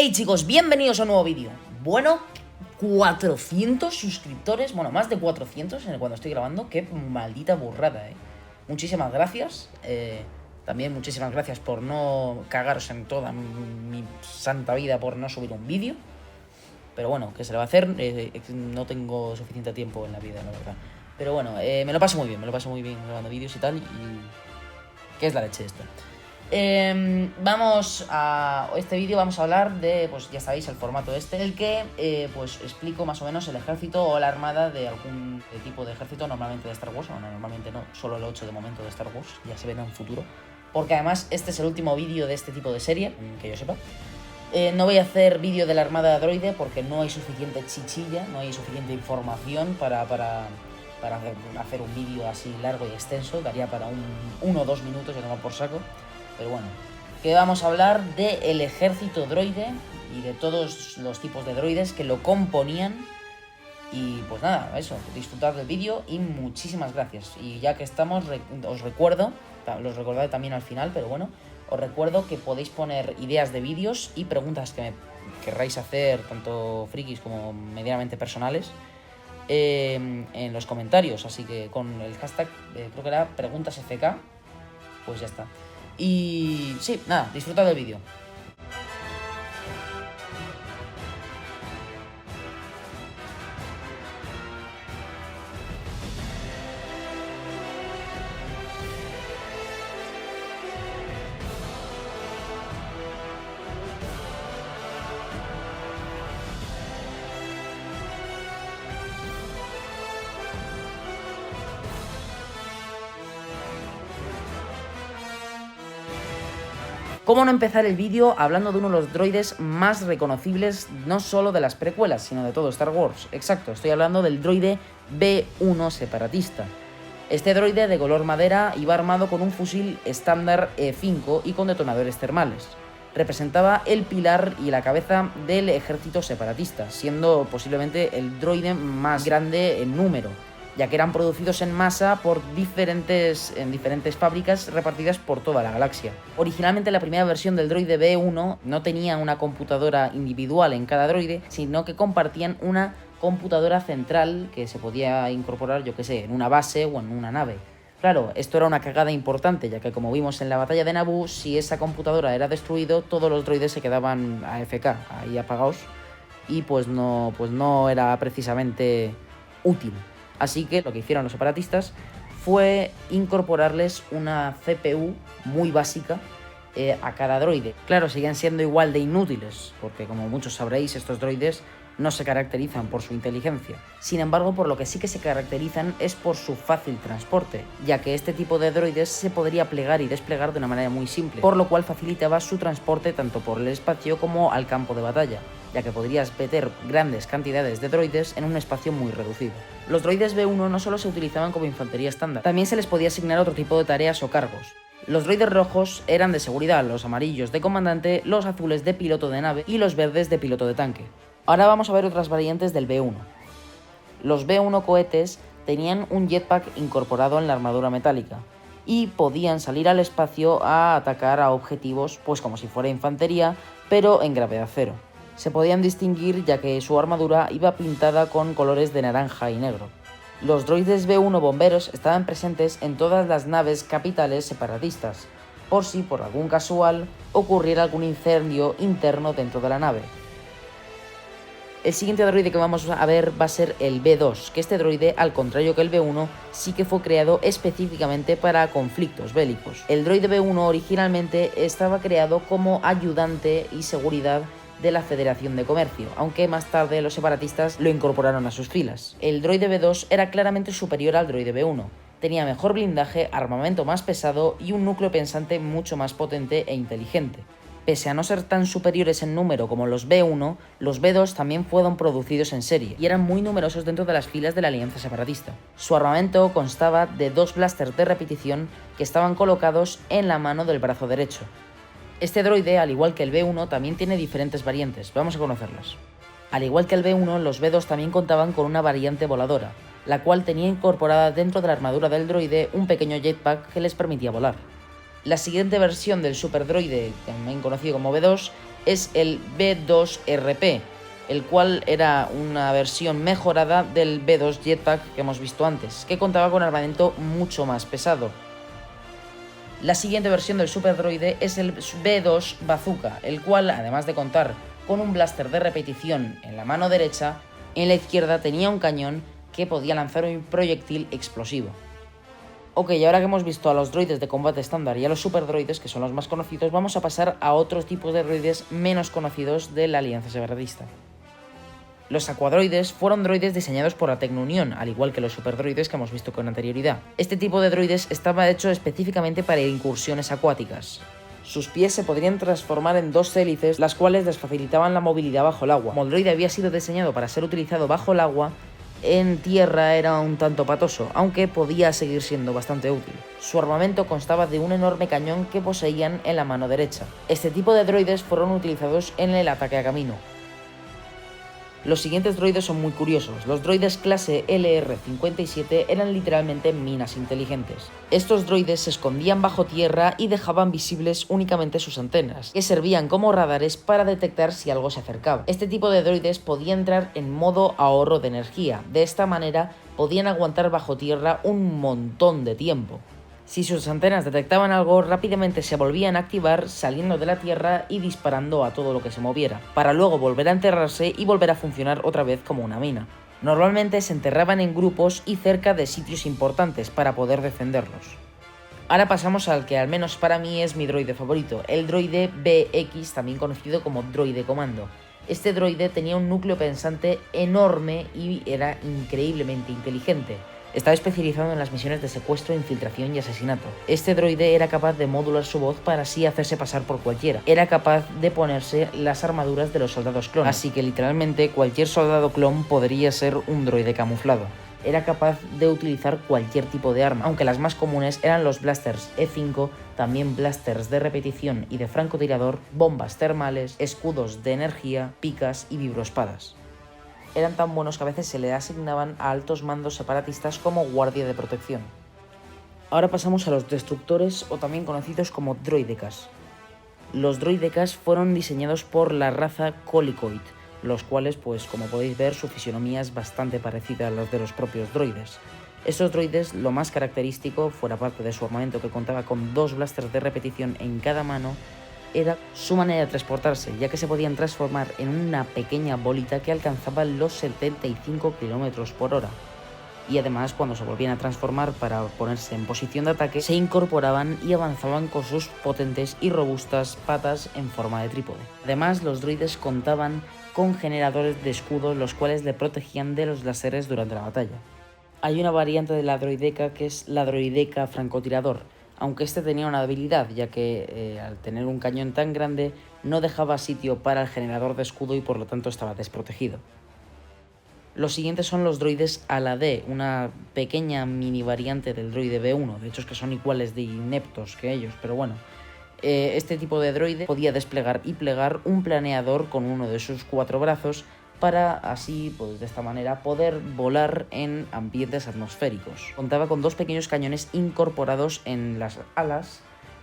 Hey chicos, bienvenidos a un nuevo vídeo. Bueno, 400 suscriptores, bueno, más de 400 cuando estoy grabando. Qué maldita burrada, Muchísimas gracias. También muchísimas gracias por no cagaros en toda mi santa vida por no subir un vídeo. Pero bueno, ¿qué se le va a hacer? No tengo suficiente tiempo en la vida, la verdad. Pero bueno, me lo paso muy bien grabando vídeos y tal. Y ¿qué es la leche esto? Vamos a este vídeo, vamos a hablar de, pues ya sabéis, el formato este, en el que pues explico más o menos el ejército o la armada de algún tipo de ejército, normalmente de Star Wars. Bueno, normalmente no, solo el 8 de momento de Star Wars, ya se verá en futuro, porque además este es el último vídeo de este tipo de serie, que yo sepa. No voy a hacer vídeo de la armada droide porque no hay suficiente chichilla, no hay suficiente información para hacer un vídeo así largo y extenso. Daría para 1 o 2 minutos, ya no por saco. Pero bueno, que vamos a hablar del ejército droide y de todos los tipos de droides que lo componían. Y pues nada, eso, disfrutad del vídeo y muchísimas gracias. Y ya que estamos, os recuerdo, los recordaré también al final, pero bueno, os recuerdo que podéis poner ideas de vídeos y preguntas que me querráis hacer, tanto frikis como medianamente personales, en los comentarios. Así que con el hashtag, creo que era preguntasfk, pues ya está. Y sí, nada, disfrutad del vídeo. ¿Cómo no empezar el vídeo hablando de uno de los droides más reconocibles, no solo de las precuelas, sino de todo Star Wars? Exacto, estoy hablando del droide B1 separatista. Este droide de color madera iba armado con un fusil estándar E5 y con detonadores termales. Representaba el pilar y la cabeza del ejército separatista, siendo posiblemente el droide más grande en número, ya que eran producidos en masa en diferentes fábricas repartidas por toda la galaxia. Originalmente la primera versión del droide B1 no tenía una computadora individual en cada droide, sino que compartían una computadora central que se podía incorporar, yo que sé, en una base o en una nave. Claro, esto era una cagada importante, ya que como vimos en la batalla de Naboo, si esa computadora era destruida, todos los droides se quedaban AFK, ahí apagados, y pues no era precisamente útil. Así que lo que hicieron los separatistas fue incorporarles una CPU muy básica a cada droide. Claro, siguen siendo igual de inútiles, porque como muchos sabréis, estos droides no se caracterizan por su inteligencia. Sin embargo, por lo que sí que se caracterizan es por su fácil transporte, ya que este tipo de droides se podría plegar y desplegar de una manera muy simple, por lo cual facilitaba su transporte tanto por el espacio como al campo de batalla, ya que podrías meter grandes cantidades de droides en un espacio muy reducido. Los droides B1 no solo se utilizaban como infantería estándar, también se les podía asignar otro tipo de tareas o cargos. Los droides rojos eran de seguridad, los amarillos de comandante, los azules de piloto de nave y los verdes de piloto de tanque. Ahora vamos a ver otras variantes del B1. Los B1 cohetes tenían un jetpack incorporado en la armadura metálica y podían salir al espacio a atacar a objetivos pues como si fuera infantería, pero en gravedad cero. Se podían distinguir ya que su armadura iba pintada con colores de naranja y negro. Los droides B1 bomberos estaban presentes en todas las naves capitales separatistas, por si por algún casual ocurriera algún incendio interno dentro de la nave. El siguiente droide que vamos a ver va a ser el B2, que este droide, al contrario que el B1, sí que fue creado específicamente para conflictos bélicos. El droide B1 originalmente estaba creado como ayudante y seguridad de la Federación de Comercio, aunque más tarde los separatistas lo incorporaron a sus filas. El droide B2 era claramente superior al droide B1. Tenía mejor blindaje, armamento más pesado y un núcleo pensante mucho más potente e inteligente. Pese a no ser tan superiores en número como los B1, los B2 también fueron producidos en serie y eran muy numerosos dentro de las filas de la Alianza Separatista. Su armamento constaba de 2 blasters de repetición que estaban colocados en la mano del brazo derecho. Este droide, al igual que el B1, también tiene diferentes variantes, vamos a conocerlas. Al igual que el B1, los B2 también contaban con una variante voladora, la cual tenía incorporada dentro de la armadura del droide un pequeño jetpack que les permitía volar. La siguiente versión del superdroide, también conocido como B2, es el B2RP, el cual era una versión mejorada del B2 Jetpack que hemos visto antes, que contaba con armamento mucho más pesado. La siguiente versión del superdroide es el B2 Bazooka, el cual, además de contar con un blaster de repetición en la mano derecha, en la izquierda tenía un cañón que podía lanzar un proyectil explosivo. Ok, ahora que hemos visto a los droides de combate estándar y a los superdroides, que son los más conocidos, vamos a pasar a otros tipos de droides menos conocidos de la Alianza Separatista. Los aquadroides fueron droides diseñados por la Tecnounión, al igual que los superdroides que hemos visto con anterioridad. Este tipo de droides estaba hecho específicamente para incursiones acuáticas. Sus pies se podrían transformar en dos hélices, las cuales les facilitaban la movilidad bajo el agua. Como el droide había sido diseñado para ser utilizado bajo el agua, en tierra era un tanto patoso, aunque podía seguir siendo bastante útil. Su armamento constaba de un enorme cañón que poseían en la mano derecha. Este tipo de droides fueron utilizados en el ataque a camino. Los siguientes droides son muy curiosos. Los droides clase LR-57 eran literalmente minas inteligentes. Estos droides se escondían bajo tierra y dejaban visibles únicamente sus antenas, que servían como radares para detectar si algo se acercaba. Este tipo de droides podía entrar en modo ahorro de energía. De esta manera podían aguantar bajo tierra un montón de tiempo. Si sus antenas detectaban algo, rápidamente se volvían a activar saliendo de la tierra y disparando a todo lo que se moviera, para luego volver a enterrarse y volver a funcionar otra vez como una mina. Normalmente se enterraban en grupos y cerca de sitios importantes para poder defenderlos. Ahora pasamos al que al menos para mí es mi droide favorito, el droide BX, también conocido como droide comando. Este droide tenía un núcleo pensante enorme y era increíblemente inteligente. Estaba especializado en las misiones de secuestro, infiltración y asesinato. Este droide era capaz de modular su voz para así hacerse pasar por cualquiera. Era capaz de ponerse las armaduras de los soldados clon, así que literalmente cualquier soldado clon podría ser un droide camuflado. Era capaz de utilizar cualquier tipo de arma, aunque las más comunes eran los blasters E5, también blasters de repetición y de francotirador, bombas termales, escudos de energía, picas y vibroespadas. Eran tan buenos que a veces se le asignaban a altos mandos separatistas como guardia de protección. Ahora pasamos a los destructores, o también conocidos como droidekas. Los droidekas fueron diseñados por la raza Colicoid, los cuales, pues como podéis ver, su fisionomía es bastante parecida a la de los propios droides. Estos droides, lo más característico, fuera parte de su armamento que contaba con 2 blasters de repetición en cada mano, era su manera de transportarse, ya que se podían transformar en una pequeña bolita que alcanzaba los 75 km/h. Y además, cuando se volvían a transformar para ponerse en posición de ataque, se incorporaban y avanzaban con sus potentes y robustas patas en forma de trípode. Además, los droides contaban con generadores de escudos, los cuales le protegían de los láseres durante la batalla. Hay una variante de la droideka que es la droideka francotirador, aunque este tenía una debilidad, ya que al tener un cañón tan grande no dejaba sitio para el generador de escudo y por lo tanto estaba desprotegido. Los siguientes son los droides ala D, una pequeña mini variante del droide B1, de hecho es que son iguales de ineptos que ellos, pero bueno. Este tipo de droide podía desplegar y plegar un planeador con uno de sus 4 brazos para así, pues de esta manera, poder volar en ambientes atmosféricos. Contaba con 2 pequeños cañones incorporados en las alas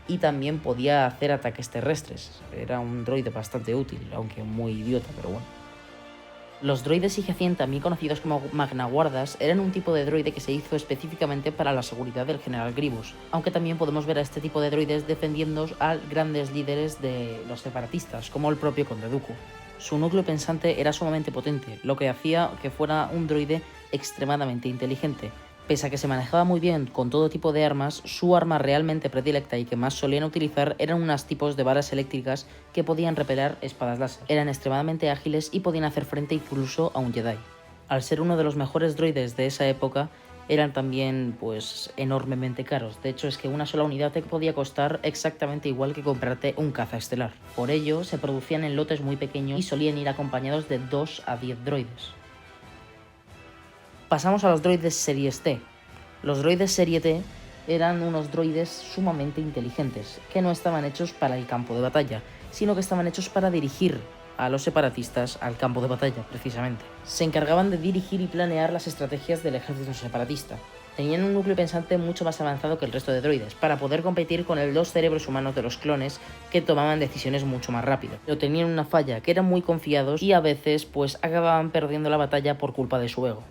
y también podía hacer ataques terrestres. Era un droide bastante útil, aunque muy idiota, pero bueno. Los droides IG-100, también conocidos como magnaguardas, eran un tipo de droide que se hizo específicamente para la seguridad del general Grievous, aunque también podemos ver a este tipo de droides defendiendo a grandes líderes de los separatistas, como el propio Conde Dooku. Su núcleo pensante era sumamente potente, lo que hacía que fuera un droide extremadamente inteligente. Pese a que se manejaba muy bien con todo tipo de armas, su arma realmente predilecta y que más solían utilizar eran unos tipos de balas eléctricas que podían repeler espadas láser. Eran extremadamente ágiles y podían hacer frente incluso a un Jedi. Al ser uno de los mejores droides de esa época, eran también pues enormemente caros. De hecho, es que una sola unidad te podía costar exactamente igual que comprarte un caza estelar. Por ello, se producían en lotes muy pequeños y solían ir acompañados de 2 a 10 droides. Pasamos a los droides Series T. Los droides Serie T eran unos droides sumamente inteligentes, que no estaban hechos para el campo de batalla, sino que estaban hechos para dirigir a los separatistas al campo de batalla, precisamente. Se encargaban de dirigir y planear las estrategias del ejército separatista. Tenían un núcleo pensante mucho más avanzado que el resto de droides, para poder competir con los cerebros humanos de los clones que tomaban decisiones mucho más rápido. Pero tenían una falla, que eran muy confiados y a veces pues acababan perdiendo la batalla por culpa de su ego.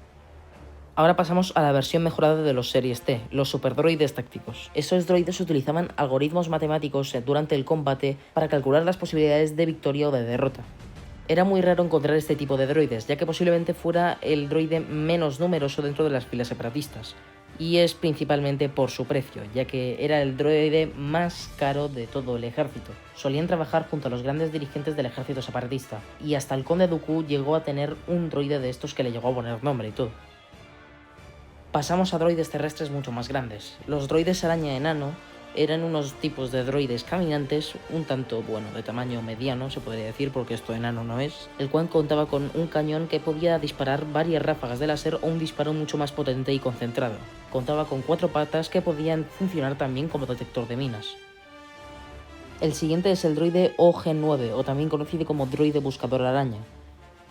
Ahora pasamos a la versión mejorada de los Series T, los superdroides tácticos. Esos droides utilizaban algoritmos matemáticos durante el combate para calcular las posibilidades de victoria o de derrota. Era muy raro encontrar este tipo de droides, ya que posiblemente fuera el droide menos numeroso dentro de las filas separatistas, y es principalmente por su precio, ya que era el droide más caro de todo el ejército. Solían trabajar junto a los grandes dirigentes del ejército separatista, y hasta el conde Dooku llegó a tener un droide de estos que le llegó a poner nombre y todo. Pasamos a droides terrestres mucho más grandes. Los droides araña enano eran unos tipos de droides caminantes, un tanto, de tamaño mediano, se podría decir, porque esto enano no es, el cual contaba con un cañón que podía disparar varias ráfagas de láser o un disparo mucho más potente y concentrado. Contaba con 4 patas que podían funcionar también como detector de minas. El siguiente es el droide OG-9, o también conocido como droide buscador araña.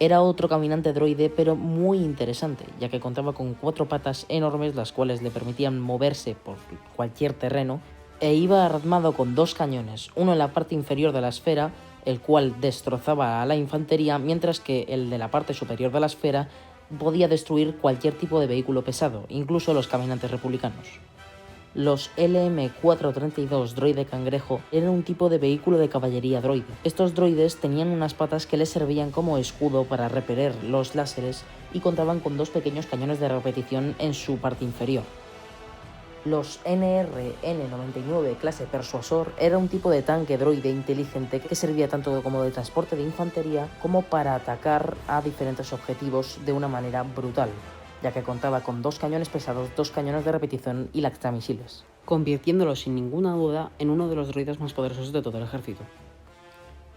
Era otro caminante droide, pero muy interesante, ya que contaba con 4 patas enormes, las cuales le permitían moverse por cualquier terreno, e iba armado con 2 cañones, uno en la parte inferior de la esfera, el cual destrozaba a la infantería, mientras que el de la parte superior de la esfera podía destruir cualquier tipo de vehículo pesado, incluso los caminantes republicanos. Los LM-432 droide cangrejo eran un tipo de vehículo de caballería droide. Estos droides tenían unas patas que les servían como escudo para repeler los láseres y contaban con 2 pequeños cañones de repetición en su parte inferior. Los NR-N99 clase Persuasor era un tipo de tanque droide inteligente que servía tanto como de transporte de infantería como para atacar a diferentes objetivos de una manera brutal, ya que contaba con 2 cañones pesados, 2 cañones de repetición y lanzamisiles, convirtiéndolo sin ninguna duda en uno de los droides más poderosos de todo el ejército.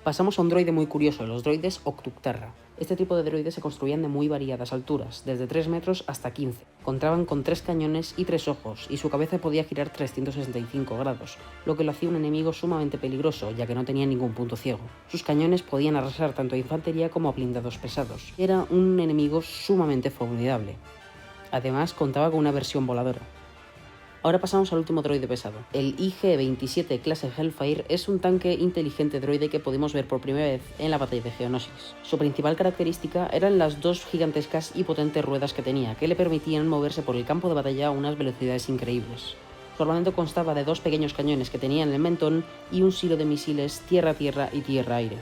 Pasamos a un droide muy curioso, los droides Octucterra. Este tipo de droides se construían de muy variadas alturas, desde 3 metros hasta 15. Contaban con 3 cañones y 3 ojos, y su cabeza podía girar 365 grados, lo que lo hacía un enemigo sumamente peligroso, ya que no tenía ningún punto ciego. Sus cañones podían arrasar tanto a infantería como a blindados pesados. Era un enemigo sumamente formidable. Además, contaba con una versión voladora. Ahora pasamos al último droide pesado. El IG-27 clase Hellfire es un tanque inteligente droide que podemos ver por primera vez en la batalla de Geonosis. Su principal característica eran las 2 gigantescas y potentes ruedas que tenía, que le permitían moverse por el campo de batalla a unas velocidades increíbles. Su armamento constaba de 2 pequeños cañones que tenía en el mentón y un silo de misiles tierra-tierra y tierra-aire.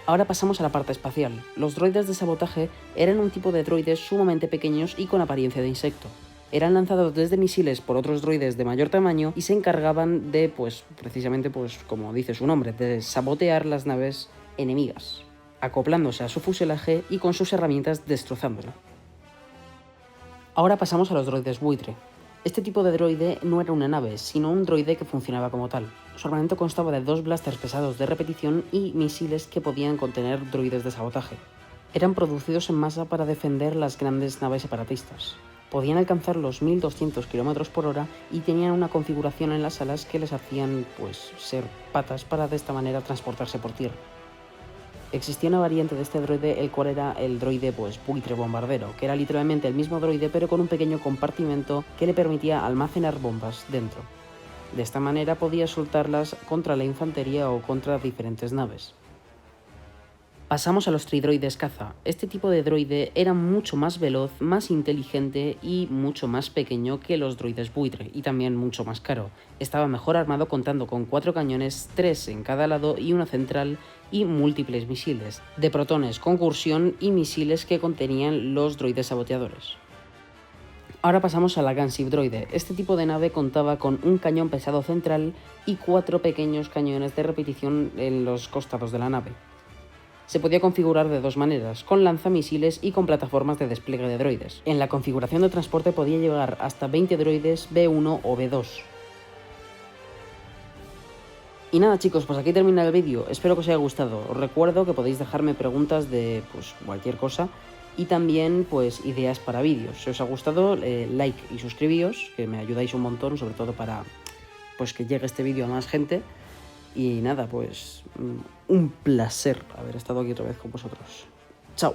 Ahora pasamos a la parte espacial. Los droides de sabotaje eran un tipo de droides sumamente pequeños y con apariencia de insecto. Eran lanzados desde misiles por otros droides de mayor tamaño y se encargaban de, precisamente, como dice su nombre, de sabotear las naves enemigas, acoplándose a su fuselaje y con sus herramientas destrozándola. Ahora pasamos a los droides buitre. Este tipo de droide no era una nave, sino un droide que funcionaba como tal. Su armamento constaba de 2 blasters pesados de repetición y misiles que podían contener droides de sabotaje. Eran producidos en masa para defender las grandes naves separatistas. Podían alcanzar los 1200 km por hora y tenían una configuración en las alas que les hacían ser patas para de esta manera transportarse por tierra. Existía una variante de este droide, el cual era el droide buitre bombardero, que era literalmente el mismo droide pero con un pequeño compartimento que le permitía almacenar bombas dentro. De esta manera podía soltarlas contra la infantería o contra diferentes naves. Pasamos a los tridroides caza. Este tipo de droide era mucho más veloz, más inteligente y mucho más pequeño que los droides buitre, y también mucho más caro. Estaba mejor armado contando con 4 cañones, 3 en cada lado y una central, y múltiples misiles, de protones, concursión y misiles que contenían los droides saboteadores. Ahora pasamos a la Gunship droide. Este tipo de nave contaba con un cañón pesado central y 4 pequeños cañones de repetición en los costados de la nave. Se podía configurar de 2 maneras, con lanzamisiles y con plataformas de despliegue de droides. En la configuración de transporte podía llevar hasta 20 droides B1 o B2. Y nada chicos, pues aquí termina el vídeo, espero que os haya gustado. Os recuerdo que podéis dejarme preguntas de cualquier cosa y también ideas para vídeos. Si os ha gustado, like y suscribíos, que me ayudáis un montón, sobre todo para que llegue este vídeo a más gente. Y nada, un placer haber estado aquí otra vez con vosotros. Chao.